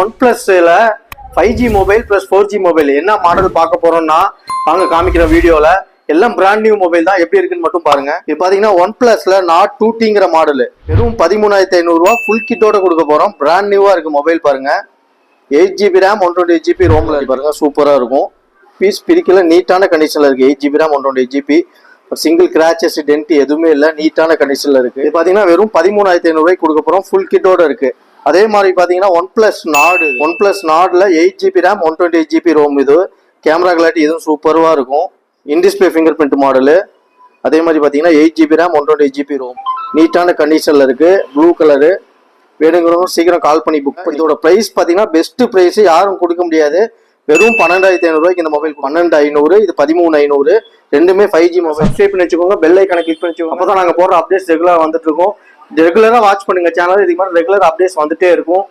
OnePlusல 5G mobile plus 4G mobile என்ன model பார்க்க போறோம்னா வாங்க காமிக்கிற வீடியோல எல்லாம் பிராண்ட் நியூ மொபைல் தான் எப்படி இருக்குன்னு மட்டும் பாருங்க. இப்போ பாத்தீங்கன்னா OnePlusல Nord 2Tங்கிற மாடல் வெறும் 13,500 ரூபா ஃபுல் கிட்டோட கொடுக்க போறோம். பிராண்ட் நியூவா இருக்கு மொபைல் பாருங்க. 8GB RAM 128GB ரோம்ல பாருங்க, சூப்பரா இருக்கும். பீஸ் பிரிக்கல, நீட்டான கண்டிஷன்ல இருக்கு. 8GB RAM 128GB, single crutches tent எதுவுமே இல்லை, நீட்டான கண்டிஷன்ல இருக்கு. இது பாத்தீங்கன்னா வெறும் 13,500 ரூபாய்க்கு கொடுக்க போறோம், ஃபுல் கிட்டோட இருக்கு. அதே மாதிரி பாத்தீங்கன்னா OnePlus Nordல 8GB RAM 128GB ரோம். இது கேமரா கிளாரிட்டி இதுவும் சூப்பரா இருக்கும். In display fingerprint model. அதே மாதிரி பாத்தீங்கன்னா 8GB RAM 128GB ரோம், நீட்டான கண்டிஷன்ல இருக்கு. Blue colour. வேணுங்கிறவங்க சீக்கிரம் கால் பண்ணி புக் பண்ணி. இதோட பிரைஸ் பாத்தீங்கன்னா பெஸ்ட் பிரைஸ் யாரும் கொடுக்க முடியாது. வெறும் 12,500 ரூபாய்க்கு இந்த மொபைல். 12,500, இது 13,500. ரெண்டுமே 5G மொபைல். சப்ஸ்கிரைப் பண்ணி வச்சுக்கோங்க, பெல் ஐக்கானை கிளிக் பண்ணி வச்சுக்கோங்க. அப்பதான் நாங்க போடுற அப்டேட்ஸ் ரெகுலரா வந்துட்டு இருக்கோம். ரெகுலரா வாட்ச் பண்ணுங்க சேனல். இதுக்கு மாதிரி ரெகுலர் அப்டேட்ஸ் வந்துட்டே இருக்கும்.